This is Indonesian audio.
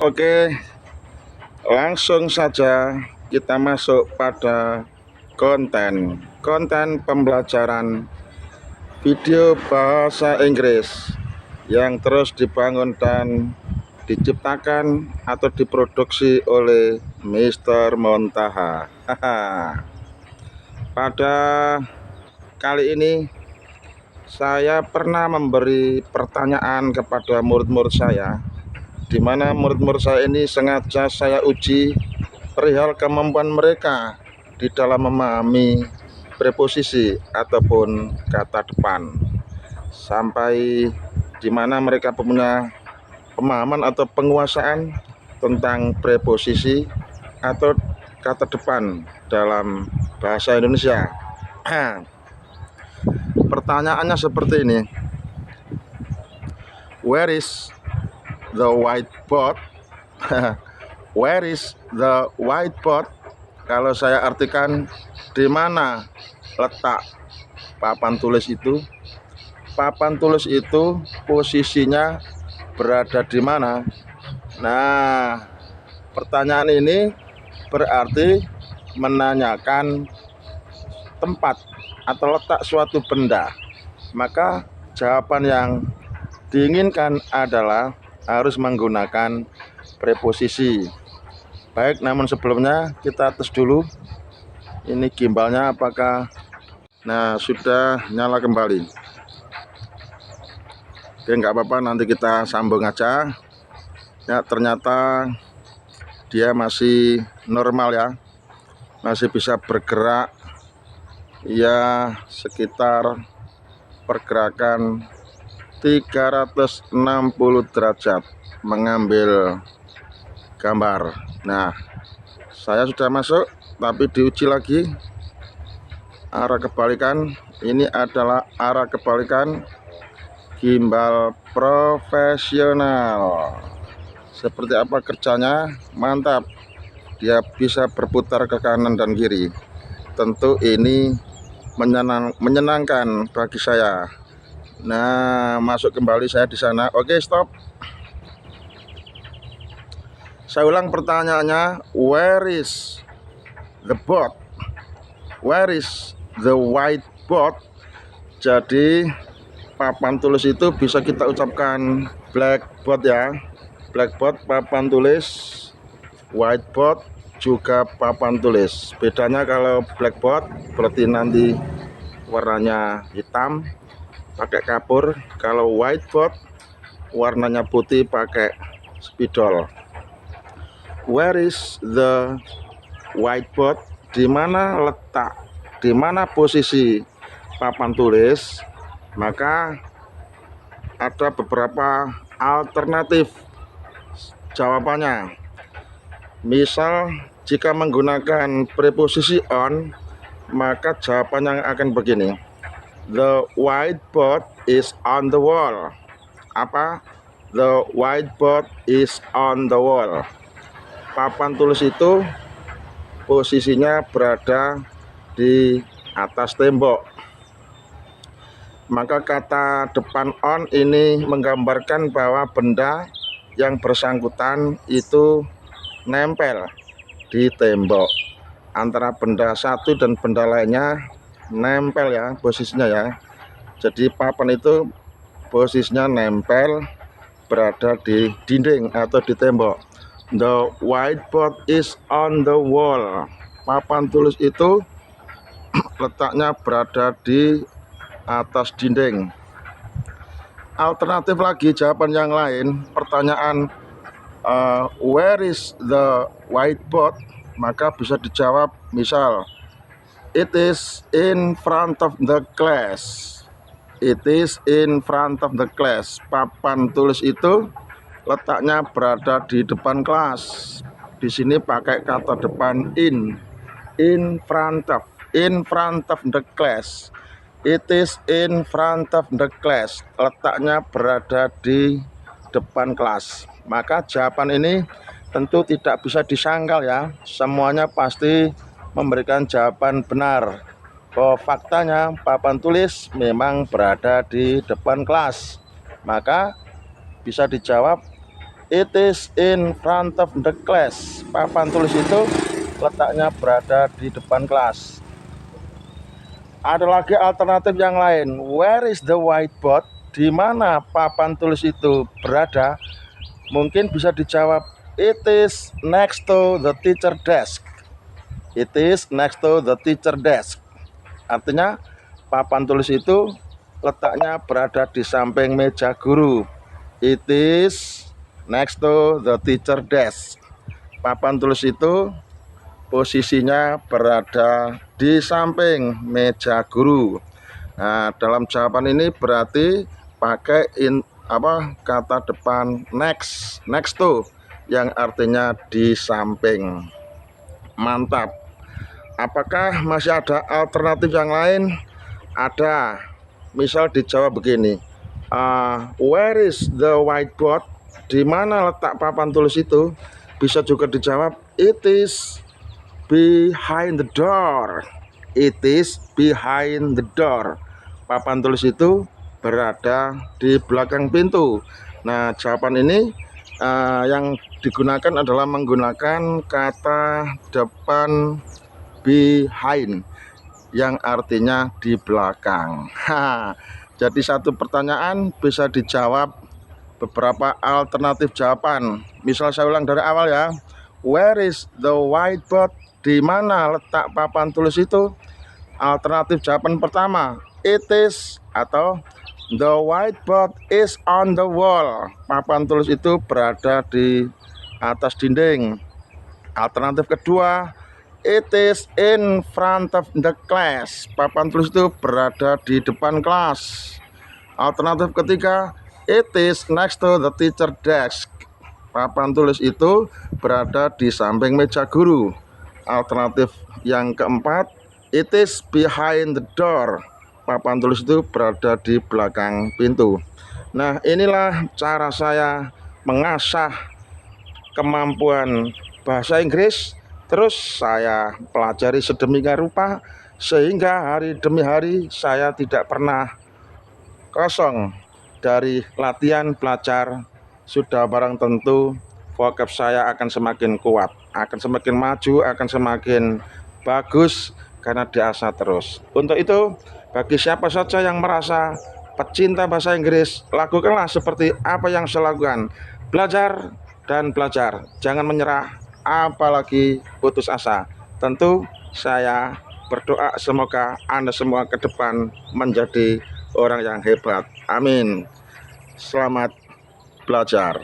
Oke, langsung saja kita masuk pada konten pembelajaran video bahasa Inggris yang terus dibangun dan diciptakan atau diproduksi oleh Mr. Montaha. Pada kali ini saya pernah memberi pertanyaan kepada murid-murid saya, di mana murid-murid saya ini sengaja saya uji perihal kemampuan mereka di dalam memahami preposisi ataupun kata depan, sampai di mana mereka punya pemahaman atau penguasaan tentang preposisi atau kata depan dalam bahasa Indonesia. Pertanyaannya seperti ini: Where is the whiteboard? Where is the whiteboard? Kalau saya artikan, di mana letak papan tulis itu? Papan tulis itu posisinya berada di mana? Nah, pertanyaan ini berarti menanyakan tempat atau letak suatu benda. Maka jawaban yang diinginkan adalah harus menggunakan preposisi. Baik, namun sebelumnya kita tes dulu ini gimbalnya apakah sudah nyala kembali. Oke, nggak apa-apa, nanti kita sambung aja ya. Ternyata dia masih normal ya, masih bisa bergerak ya, sekitar pergerakan 360 derajat mengambil gambar. Nah, saya sudah masuk, tapi diuji lagi arah kebalikan. Ini adalah arah kebalikan gimbal profesional. Seperti apa kerjanya? Mantap, dia bisa berputar ke kanan dan kiri. Tentu ini menyenangkan bagi saya. Nah, masuk kembali saya di sana. Oke, stop. Saya ulang pertanyaannya, where is the board? Where is the whiteboard? Jadi papan tulis itu bisa kita ucapkan blackboard ya. Blackboard papan tulis, whiteboard juga papan tulis. Bedanya kalau blackboard berarti nanti warnanya hitam pakai kapur, kalau whiteboard warnanya putih pakai spidol. Where is the whiteboard? Di mana letak, di mana posisi papan tulis? Maka ada beberapa alternatif jawabannya. Misal jika menggunakan preposisi on, maka jawabannya akan begini: The whiteboard is on the wall. Apa? The whiteboard is on the wall. Papan tulis itu posisinya berada di atas tembok. Maka kata depan on ini menggambarkan bahwa benda yang bersangkutan itu nempel di tembok. Antara benda satu dan benda lainnya nempel ya posisinya ya. Jadi papan itu posisinya nempel, berada di dinding atau di tembok. The whiteboard is on the wall. Papan tulis itu letaknya berada di atas dinding. Alternatif lagi jawaban yang lain, pertanyaan where is the whiteboard? Maka bisa dijawab misal, it is in front of the class. It is in front of the class. Papan tulis itu letaknya berada di depan kelas. Di sini pakai kata depan in front of the class. It is in front of the class. Letaknya berada di depan kelas. Maka jawaban ini tentu tidak bisa disangkal ya. Semuanya pasti memberikan jawaban benar. Bahwa faktanya papan tulis memang berada di depan kelas. Maka bisa dijawab It is in front of the class. Papan tulis itu letaknya berada di depan kelas. Ada lagi alternatif yang lain. Where is the whiteboard? Di mana papan tulis itu berada? Mungkin bisa dijawab, it is next to the teacher desk. It is next to the teacher desk. Artinya papan tulis itu letaknya berada di samping meja guru. It is next to the teacher desk. Papan tulis itu posisinya berada di samping meja guru. Nah, dalam jawaban ini berarti pakai kata depan next to, yang artinya di samping. Mantap. Apakah masih ada alternatif yang lain? Ada. Misal dijawab begini, where is the whiteboard? Di mana letak papan tulis itu? Bisa juga dijawab, it is behind the door. It is behind the door. Papan tulis itu berada di belakang pintu. Nah, jawaban ini yang digunakan adalah menggunakan kata depan behind, yang artinya di belakang. Jadi satu pertanyaan bisa dijawab beberapa alternatif jawaban. Misal saya ulang dari awal ya. Where is the whiteboard? Di mana letak papan tulis itu? Alternatif jawaban pertama, it is, atau the whiteboard is on the wall. Papan tulis itu berada di atas dinding. Alternatif kedua, it is in front of the class. Papan tulis itu berada di depan kelas. Alternatif ketiga, it is next to the teacher desk. Papan tulis itu berada di samping meja guru. Alternatif yang keempat, it is behind the door. Papan tulis itu berada di belakang pintu. Nah, inilah cara saya mengasah kemampuan bahasa Inggris. Terus saya pelajari sedemikian rupa sehingga hari demi hari saya tidak pernah kosong dari latihan belajar. Sudah barang tentu vocab saya akan semakin kuat, akan semakin maju, akan semakin bagus karena diasah terus. Untuk itu, bagi siapa saja yang merasa pecinta bahasa Inggris, lakukanlah seperti apa yang saya lakukan. Belajar dan belajar, jangan menyerah, apalagi putus asa. Tentu saya berdoa semoga Anda semua ke depan menjadi orang yang hebat. Amin. Selamat belajar.